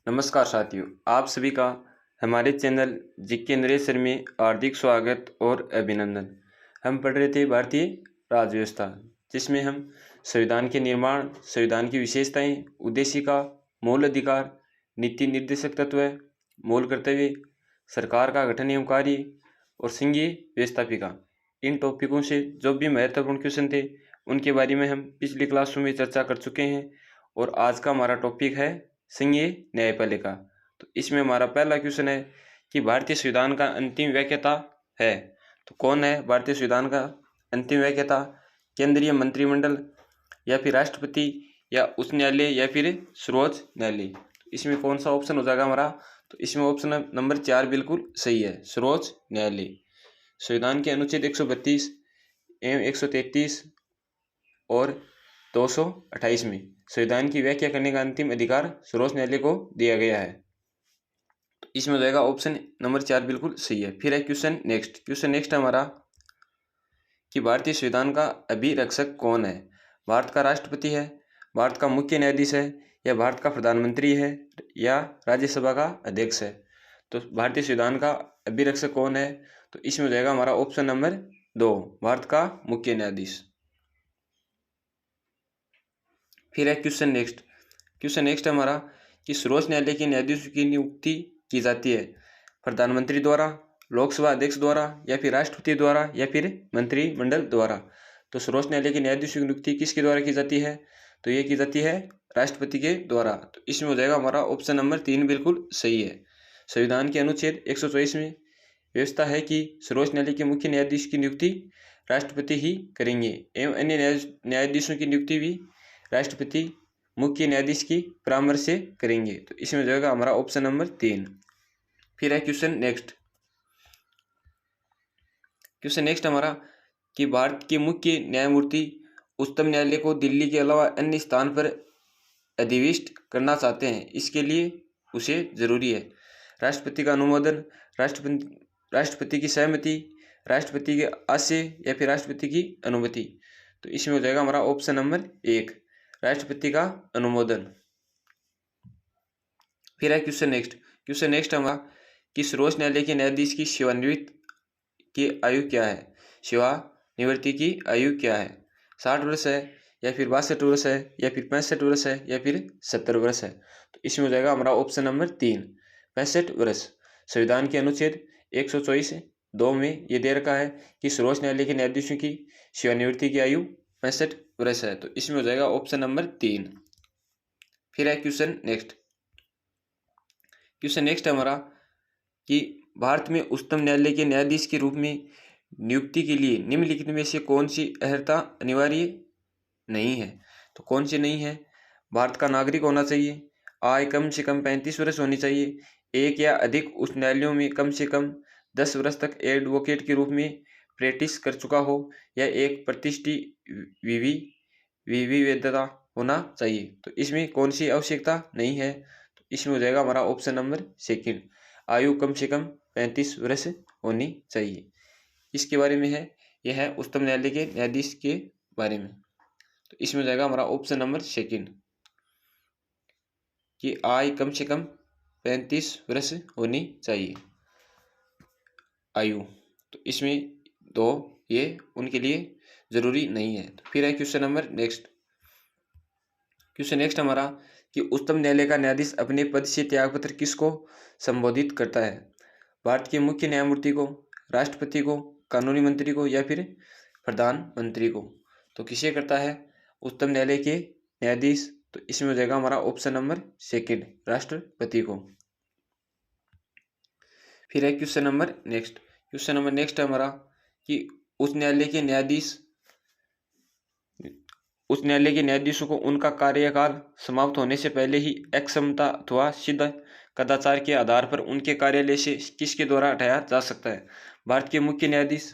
नमस्कार साथियों, आप सभी का हमारे चैनल जीके नरेश्वर में हार्दिक स्वागत और अभिनंदन। हम पढ़ रहे थे भारतीय राज्य व्यवस्था, जिसमें हम संविधान के निर्माण, संविधान की विशेषताएं, उद्देशिका, मूल अधिकार, नीति निर्देशक तत्व, मूल कर्तव्य, सरकार का गठन एवं कार्य और संघीय व्यवस्थापिका, इन टॉपिकों से जो भी महत्वपूर्ण क्वेश्चन थे उनके बारे में हम पिछली क्लासों में चर्चा कर चुके हैं। और आज का हमारा टॉपिक है संघीय न्यायपालिका। तो इसमें हमारा पहला क्वेश्चन है कि भारतीय संविधान का अंतिम व्याख्याता है। तो कौन है भारतीय संविधान का अंतिम व्याख्याता? केंद्रीय मंत्रिमंडल, या फिर राष्ट्रपति, या उच्च न्यायालय, या फिर सर्वोच्च न्यायालय। तो इसमें कौन सा ऑप्शन हो जाएगा हमारा? तो इसमें ऑप्शन नंबर 4 बिल्कुल सही है, सर्वोच्च न्यायालय। संविधान के अनुच्छेद 132 एवं 133 और 228 में संविधान की व्याख्या करने का अंतिम अधिकार सर्वोच्च न्यायालय को दिया गया है। तो इसमें हो जाएगा ऑप्शन नंबर 4 बिल्कुल सही है। फिर है क्वेश्चन नेक्स्ट हमारा कि भारतीय संविधान का अभिरक्षक कौन है? भारत का राष्ट्रपति है, भारत का मुख्य न्यायाधीश है, या भारत का प्रधानमंत्री है, या राज्यसभा का अध्यक्ष है। तो भारतीय संविधान का अभिरक्षक कौन है? तो इसमें हो जाएगा हमारा ऑप्शन नंबर 2, भारत का मुख्य न्यायाधीश। फिर है क्वेश्चन नेक्स्ट हमारा कि सर्वोच्च न्यायालय के न्यायाधीशों की नियुक्ति की जाती है प्रधानमंत्री द्वारा, लोकसभा अध्यक्ष द्वारा, या फिर राष्ट्रपति द्वारा, या फिर मंत्रिमंडल द्वारा। तो सर्वोच्च न्यायालय के न्यायाधीशों की नियुक्ति किसके द्वारा की जाती है? तो ये की जाती है राष्ट्रपति के द्वारा। तो इसमें हो जाएगा हमारा ऑप्शन नंबर 3 बिल्कुल सही है। संविधान के अनुच्छेद 124 में व्यवस्था है कि सर्वोच्च न्यायालय के मुख्य न्यायाधीश की नियुक्ति राष्ट्रपति ही करेंगे एवं अन्य न्यायाधीशों की नियुक्ति भी राष्ट्रपति मुख्य न्यायाधीश की परामर्श से करेंगे। तो इसमें हो जाएगा हमारा ऑप्शन नंबर 3। फिर है क्वेश्चन नेक्स्ट हमारा कि भारत के मुख्य न्यायमूर्ति उच्चतम न्यायालय को दिल्ली के अलावा अन्य स्थान पर अधिविष्ट करना चाहते हैं, इसके लिए उसे जरूरी है राष्ट्रपति का अनुमोदन, राष्ट्रपति की सहमति, राष्ट्रपति के आशय, या फिर राष्ट्रपति की अनुमति। तो इसमें हो जाएगा हमारा ऑप्शन नंबर 1, राष्ट्रपति का अनुमोदन। फिर है क्वेश्चन नेक्स्ट हमारा कि सर्वोच्च न्यायालय के न्यायाधीश की सेवानिवृत्ति की आयु क्या है? सेवानिवृत्ति की आयु क्या है? 60 वर्ष है, या फिर 62 वर्ष है, या फिर 65 वर्ष है, या फिर 70 वर्ष है। तो इसमें हो जाएगा हमारा ऑप्शन नंबर 3, 65 वर्ष। संविधान के अनुच्छेद 124(2) में ये दे रखा है कि सर्वोच्च न्यायालय के न्यायाधीशों की सेवानिवृत्ति की आयु 65 वर्ष है। तो इसमें हो जाएगा ऑप्शन नंबर 3। फिर है क्वेश्चन नेक्स्ट हमारा कि भारत में उच्चतम न्यायालय के न्यायाधीश के रूप में नियुक्ति के लिए निम्नलिखित में से कौन सी अर्हता अनिवार्य नहीं है? तो कौन सी नहीं है? भारत का नागरिक होना चाहिए, आय कम से कम 35 वर्ष होनी चाहिए, एक या अधिक उच्च न्यायालयों में कम से कम 10 वर्ष तक एडवोकेट के रूप में प्रैक्टिस कर चुका हो, या एक प्रतिष्ठित विविधता होना चाहिए। तो इसमें कौन सी आवश्यकता नहीं है? तो इसमें हो जाएगा हमारा ऑप्शन नंबर 2, आयु कम से कम 35 वर्ष होनी चाहिए। इसके बारे में है, यह है उच्चतम न्यायालय के न्यायाधीश के बारे में। तो इसमें हो जाएगा हमारा ऑप्शन नंबर 2 कि आय कम से कम 35 वर्ष होनी चाहिए आयु। तो इसमें दो ये उनके लिए जरूरी नहीं है। तो फिर है क्वेश्चन नंबर नेक्स्ट हमारा कि उच्चतम न्यायालय का न्यायाधीश अपने पद से त्यागपत्र किसको संबोधित करता है? भारत के मुख्य न्यायमूर्ति को, राष्ट्रपति को, कानूनी मंत्री को, या फिर प्रधानमंत्री को। तो किसे करता है उच्चतम न्यायालय के न्यायाधीश? तो इसमें हो जाएगा हमारा ऑप्शन नंबर 2, राष्ट्रपति को। फिर है क्वेश्चन नंबर नेक्स्ट हमारा कि उच्च न्यायालय के न्यायाधीशों को उनका कार्यकाल समाप्त होने से पहले ही अक्षमता अथवा सिद्ध कदाचार के आधार पर उनके कार्यालय से किसके द्वारा हटाया जा सकता है? भारत के मुख्य न्यायाधीश,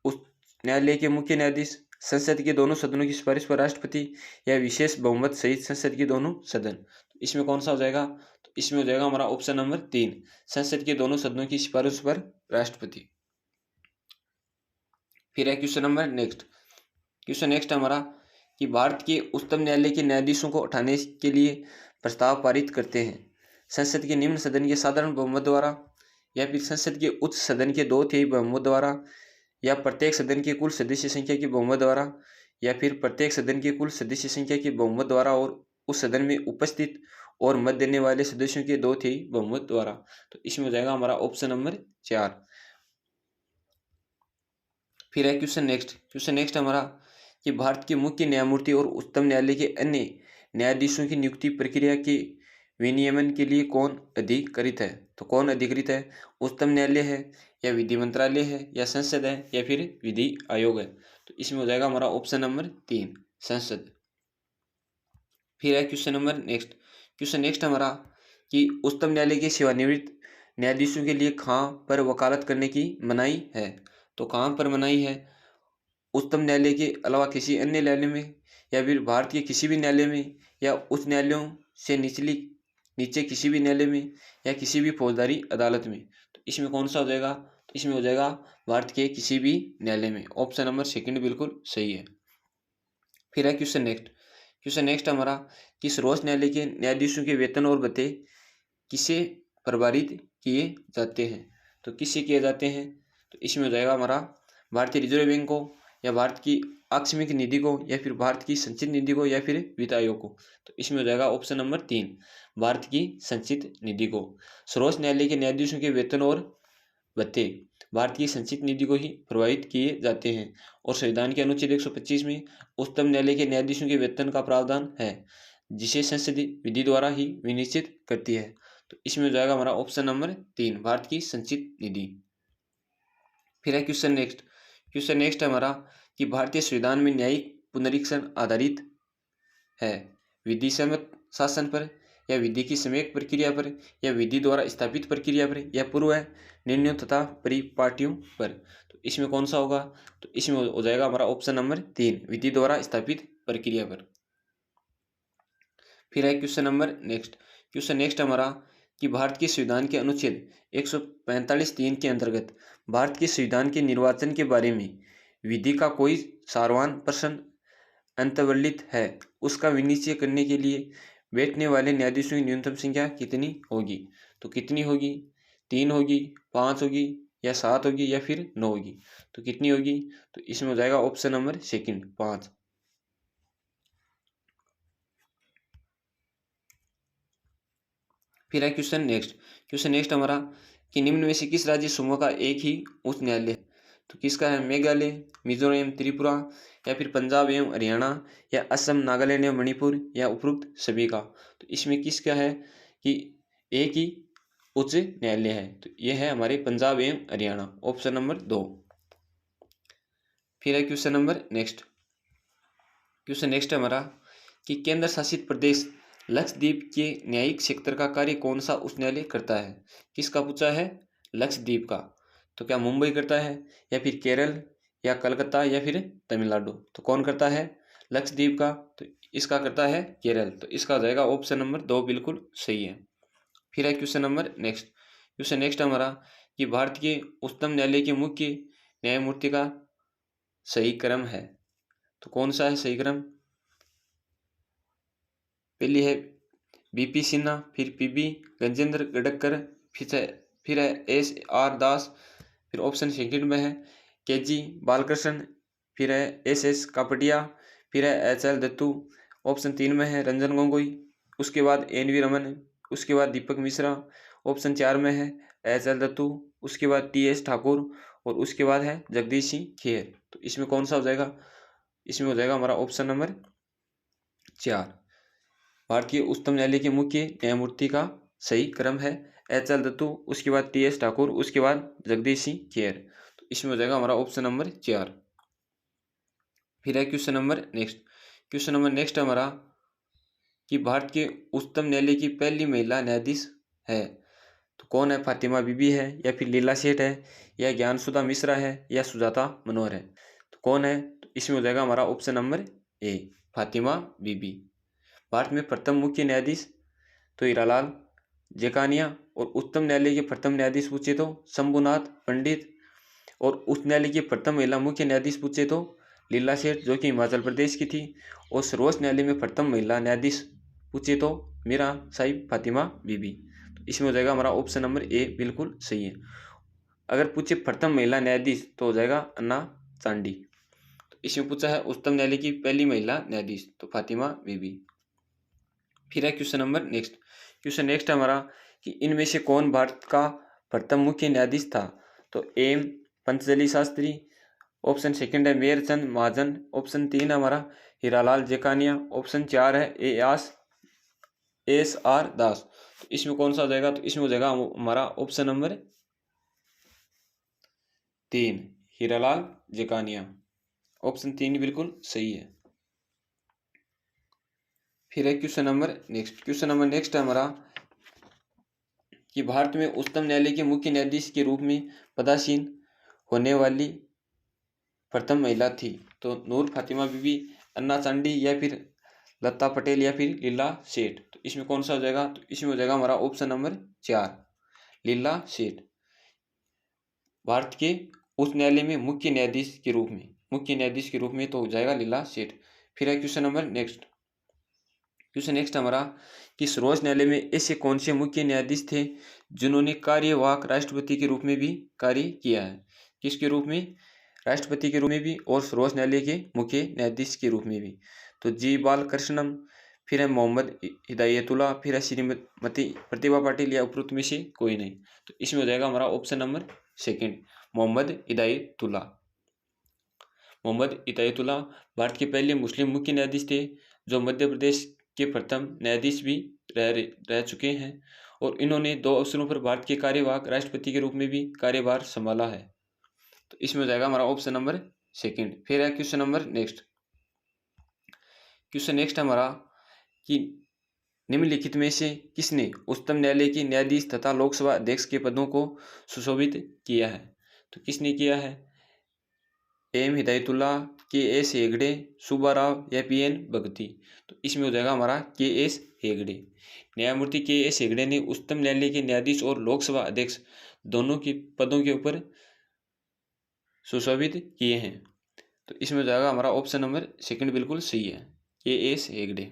उच्च न्यायालय के मुख्य न्यायाधीश, संसद के दोनों सदनों की सिफारिश पर राष्ट्रपति, या विशेष बहुमत सहित संसद के दोनों सदन। तो इसमें कौन सा हो जाएगा? तो इसमें हो जाएगा हमारा ऑप्शन नंबर 3, संसद के दोनों सदनों की सिफारिश पर राष्ट्रपति। फिर है क्वेश्चन नेक्स्ट हमारा कि भारत के उच्चतम न्यायालय के न्यायाधीशों को हटाने के लिए प्रस्ताव पारित करते हैं संसद के निम्न सदन के साधारण बहुमत द्वारा, या फिर संसद के उच्च सदन के 2/3 बहुमत द्वारा, या प्रत्येक सदन की कुल सदस्य संख्या की बहुमत द्वारा, या फिर प्रत्येक सदन की कुल सदस्य संख्या की बहुमत द्वारा और उस सदन में उपस्थित और मत देने वाले सदस्यों के 2/3 बहुमत द्वारा। तो इसमें हो जाएगा हमारा ऑप्शन नंबर 4। फिर है क्वेश्चन नेक्स्ट हमारा कि भारत के मुख्य न्यायमूर्ति और उच्चतम न्यायालय के अन्य न्यायाधीशों की नियुक्ति प्रक्रिया के विनियमन के लिए कौन अधिकृत है? तो कौन अधिकृत है? उच्चतम न्यायालय है, या विधि मंत्रालय है, या संसद है, या फिर विधि आयोग है? तो इसमें हो जाएगा हमारा ऑप्शन नंबर 3 संसद। फिर है क्वेश्चन नेक्स्ट हमारा कि उच्चतम न्यायालय के सेवानिवृत्त न्यायाधीशों के लिए कहाँ पर वकालत करने की मनाही है? तो कहाँ पर मनाही है? उच्चतम न्यायालय के अलावा किसी अन्य न्यायालय में, या फिर भारत के किसी भी न्यायालय में, या उच्च न्यायालयों से नीचे किसी भी न्यायालय में, या किसी भी फौजदारी अदालत में? तो इसमें कौन सा हो जाएगा? तो इसमें हो जाएगा भारत के किसी भी न्यायालय में। ऑप्शन नंबर 2 बिल्कुल सही है। फिर है क्वेश्चन नेक्स्ट हमारा कि सर्वोच्च न्यायालय के न्यायाधीशों के वेतन और भत्ते किसे प्रभारित किए जाते हैं? तो किससे किए जाते हैं? तो इसमें हो जाएगा हमारा भारतीय रिजर्व बैंक को, या भारत की आकस्मिक निधि को, या फिर भारत की संचित निधि को, या फिर वित्त आयोग को? तो इसमें हो जाएगा ऑप्शन नंबर 3 भारत की संचित निधि को। सर्वोच्च न्यायालय के न्यायाधीशों के वेतन और भत्ते भारत की संचित निधि को ही प्रभावित किए जाते हैं। और संविधान के अनुच्छेद 125 में उच्चतम न्यायालय के न्यायाधीशों के वेतन का प्रावधान है, जिसे संसदीय विधि द्वारा ही विनिश्चित करती है। तो इसमें हो जाएगा हमारा ऑप्शन नंबर 3 भारत की संचित निधि। फिर है क्वेश्चन नेक्स्ट हमारा कि भारतीय संविधान में न्यायिक पुनरीक्षण आधारित है विधि सम्मत शासन पर, या विधि की सम्यक प्रक्रिया पर, या विधि द्वारा स्थापित प्रक्रिया पर, या पूर्व निर्णयों तथा परिपाटियों पर? तो इसमें कौन सा होगा? तो इसमें हो जाएगा हमारा ऑप्शन नंबर 3 विधि द्वारा स्थापित प्रक्रिया पर। फिर है क्वेश्चन नेक्स्ट हमारा कि भारत के संविधान के अनुच्छेद 145(3) के अंतर्गत भारत के संविधान के निर्वाचन के बारे में विधि का कोई सारवान प्रश्न अंतर्वलित है, उसका विनिश्चय करने के लिए बैठने वाले न्यायाधीशों की न्यूनतम संख्या कितनी होगी? तो कितनी होगी? 3 होगी, 5 होगी, या 7 होगी, या फिर 9 होगी? तो कितनी होगी? तो इसमें हो जाएगा ऑप्शन नंबर 2 5। फिर है क्वेश्चन नेक्स्ट हमारा कि निम्न में से किस राज्य समूह का एक ही उच्च न्यायालय है? तो किसका है? मेघालय, मिजोरम, त्रिपुरा, या फिर पंजाब एवं हरियाणा, या असम, नागालैंड एवं मणिपुर, या उपरोक्त सभी का? तो इसमें किसका है कि एक ही उच्च न्यायालय है? तो यह है हमारे पंजाब एवं हरियाणा, ऑप्शन नंबर 2। फिर है क्वेश्चन नेक्स्ट हमारा कि केंद्र शासित प्रदेश लक्षद्वीप के न्यायिक क्षेत्र का कार्य कौन सा उच्च न्यायालय करता है? किसका पूछा है? लक्षद्वीप का। तो क्या मुंबई करता है, या फिर केरल, या कलकत्ता, या फिर तमिलनाडु? तो कौन करता है? लक्षद्वीप का। तो इसका करता है केरल। तो इसका हो जाएगा ऑप्शन नंबर 2 बिल्कुल सही है। फिर है क्वेश्चन नेक्स्ट हमारा कि भारत के उच्चतम न्यायालय के मुख्य न्यायमूर्ति का सही क्रम है। तो कौन सा है सही क्रम? पहली है बीपी सिन्हा, फिर पीबी गजेंद्र गडकर, फिर है SR दास, फिर ऑप्शन सेकंड में है KG बालकृष्ण, फिर है SS कापटिया, फिर है HL दत्तू, ऑप्शन 3 में है रंजन गोगोई, उसके बाद NV रमन, उसके बाद दीपक मिश्रा, ऑप्शन 4 में है HL दत्तू, उसके बाद TS ठाकुर, और उसके बाद है जगदीश सिंह खेर। तो इसमें कौन सा हो जाएगा? इसमें हो जाएगा हमारा ऑप्शन नंबर 4 भारतीय उच्चतम न्यायालय के मुख्य न्यायमूर्ति का सही क्रम है HL दत्तू, उसके बाद TS ठाकुर, उसके बाद जगदीश सिंह खेर। तो इसमें हो जाएगा हमारा ऑप्शन नंबर 4। फिर है क्वेश्चन नंबर नेक्स्ट हमारा कि भारत के उच्चतम न्यायालय की पहली महिला न्यायाधीश है। तो कौन है? फातिमा बीबी है, या फिर लीला सेठ है, या ज्ञानसुधा मिश्रा है, या सुजाता मनोहर है? तो कौन है? तो इसमें हो जाएगा हमारा ऑप्शन नंबर A फातिमा बीबी। भारत में प्रथम मुख्य न्यायाधीश तो हीरालाल जेकानिया, और उच्चतम न्यायालय के प्रथम न्यायाधीश पूछे तो शंभुनाथ पंडित, और उच्च न्यायालय की प्रथम महिला मुख्य न्यायाधीश पूछे तो लीला सेठ जो कि हिमाचल प्रदेश की थी, और सर्वोच्च न्यायालय में प्रथम महिला न्यायाधीश पूछे तो मीरा साहिब फातिमा बीबी। इसमें हो जाएगा हमारा ऑप्शन नंबर ए बिल्कुल सही है। अगर पूछे प्रथम महिला न्यायाधीश तो हो जाएगा अन्ना चांडी। तो इसमें पूछा है उच्चतम न्यायालय की पहली महिला न्यायाधीश तो फातिमा बीबी। फिर है question number next. Question next है हमारा कि इनमें से कौन भारत का प्रथम मुख्य न्यायाधीश था। तो एम पंचजली शास्त्री, ऑप्शन सेकंड है मेयरचंद महाजन, ऑप्शन 3 है हमारा हीरालाल जेकानिया, ऑप्शन 4 है एस आर दास। तो इसमें कौन सा हो जाएगा। तो इसमें हो जाएगा हमारा option number 3 Hiralal Jekania. Option 3 बिल्कुल सही है। फिर है question number next. Question number next है हमारा कि भारत में उच्चतम न्यायालय के मुख्य न्यायाधीश के रूप में पदासीन होने वाली प्रथम महिला थी। तो नूर फातिमा बीबी, अन्ना चांडी या फिर लता पटेल या फिर लीला सेठ। तो इसमें कौन सा हो जाएगा। तो इसमें हो जाएगा हमारा ऑप्शन नंबर 4 लीला सेठ। भारत के उच्च न्यायालय में मुख्य न्यायाधीश के रूप में तो हो जाएगा लीला सेठ। फिर है question number next. Question next हमारा कि सर्वोच्च न्यायालय में ऐसे कौन से मुख्य न्यायाधीश थे जिन्होंने कार्यवाहक राष्ट्रपति के रूप में भी कार्य किया है। किसके रूप में। राष्ट्रपति के रूप में भी और सर्वोच्च न्यायालय के मुख्य न्यायाधीश के रूप में भी। तो जी बालकृष्णन, फिर है मोहम्मद हिदायतुल्ला, फिर है श्रीमती प्रतिभा पाटिल या उपरोक्त में से कोई नहीं। तो इसमें हो जाएगा हमारा option number second Mohammad Hidayatullah. Mohammad Hidayatullah Bharat के पहले मुस्लिम मुख्य न्यायाधीश थे जो मध्य प्रदेश के प्रथम न्यायाधीश भी रह चुके हैं और इन्होंने 2 अवसरों पर भारत के कार्यवाहक राष्ट्रपति के रूप में भी कार्यभार संभाला है। तो इसमें हो जाएगा हमारा ऑप्शन नंबर सेकंड। फिर है question number next. Question next हमारा कि निम्नलिखित में से किसने उच्चतम न्यायालय के न्यायाधीश तथा लोकसभा अध्यक्ष के पदों को सुशोभित किया है। तो किसने किया है। एम हिदायतुल्ला, के एस हेगड़े, सुब्बाराव या पी एन भगती। तो इसमें हो जाएगा हमारा के एस हेगड़े। न्यायमूर्ति के एस हेगड़े ने उच्चतम न्यायालय के न्यायाधीश और लोकसभा अध्यक्ष दोनों के पदों के ऊपर सुशोभित किए हैं। तो इसमें हो जाएगा हमारा ऑप्शन नंबर सेकंड बिल्कुल सही है के एस हेगड़े।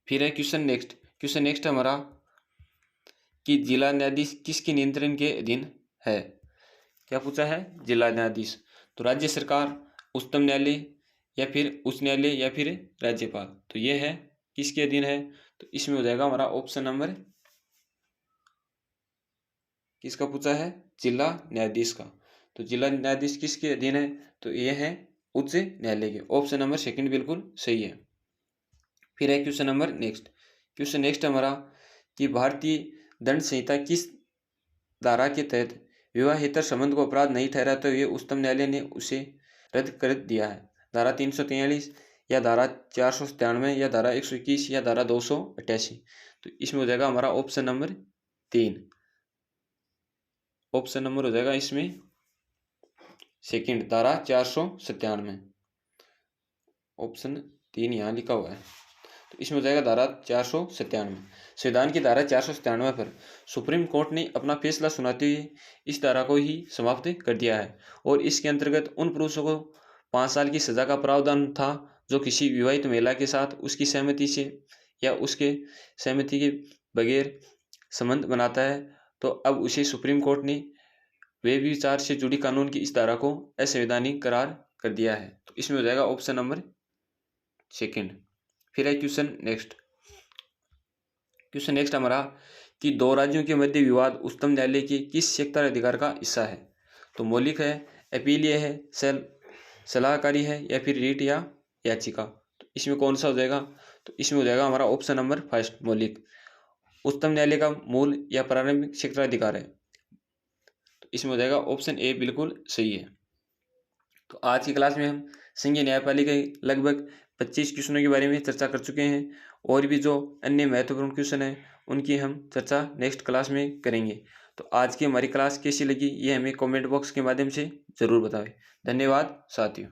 फिर है क्वेश्चन नेक्स्ट। क्वेश्चन नेक्स्ट हमारा कि जिला न्यायाधीश किसके नियंत्रण के अधीन है। क्या पूछा है जिला न्यायाधीश। तो राज्य सरकार, उच्चतम न्यायालय या फिर उच्च न्यायालय या फिर राज्यपाल। तो ये है किसके अधीन है। तो इसमें हो जाएगा हमारा ऑप्शन नंबर किसका पूछा है जिला न्यायाधीश का। तो जिला न्यायाधीश किसके अधीन है। तो ये है उच्च न्यायालय के। ऑप्शन नंबर सेकंड बिल्कुल सही है। फिर है question number next. Question next हमारा कि भारतीय दंड संहिता किस धारा के तहत विवाहेतर संबंध को अपराध नहीं ठहराते हुए उच्चतम न्यायालय ने उसे रद्द कर दिया है। धारा 343 या धारा 497 या धारा 121 या धारा 288। तो इसमें हो जाएगा हमारा ऑप्शन नंबर 3। ऑप्शन नंबर हो जाएगा इसमें सेकंड धारा 497। ऑप्शन 3 यहाँ लिखा हुआ है। तो इसमें हो जाएगा धारा 497। संविधान की धारा 497 पर सुप्रीम कोर्ट ने अपना फैसला सुनाते हुए इस धारा को ही समाप्त कर दिया है और इसके अंतर्गत उन पुरुषों को 5 साल की सजा का प्रावधान था जो किसी विवाहित महिला के साथ उसकी सहमति से या उसके सहमति के बगैर संबंध बनाता है। तो अब उसे सुप्रीम कोर्ट ने वे विचार से जुड़ी कानून की इस धारा को असंवैधानिक करार कर दिया है। तो इसमें हो जाएगा ऑप्शन नंबर सेकंड। फिर है क्वेश्चन नेक्स्ट। क्वेश्चन नेक्स्ट हमारा कि 2 राज्यों के मध्य विवाद उच्चतम न्यायालय के किस सेक्टर अधिकार का हिस्सा है। तो मौलिक है, अपीलीय है, सलाहकारी है या फिर रीट या याचिका। तो इसमें कौन सा हो जाएगा। तो इसमें हो जाएगा हमारा ऑप्शन नंबर फर्स्ट मौलिक। उच्चतम न्यायालय का मूल या प्रारंभिक सेक्टर अधिकार है। तो इसमें हो जाएगा ऑप्शन ए बिल्कुल सही है। तो आज की क्लास में हम संघीय न्यायपालिका के लगभग 25 क्वेश्चनों के बारे में चर्चा कर चुके हैं और भी जो अन्य महत्वपूर्ण क्वेश्चन हैं उनकी हम चर्चा नेक्स्ट क्लास में करेंगे। तो आज की हमारी क्लास कैसी लगी ये हमें कमेंट बॉक्स के माध्यम से ज़रूर बताएं। धन्यवाद साथियों।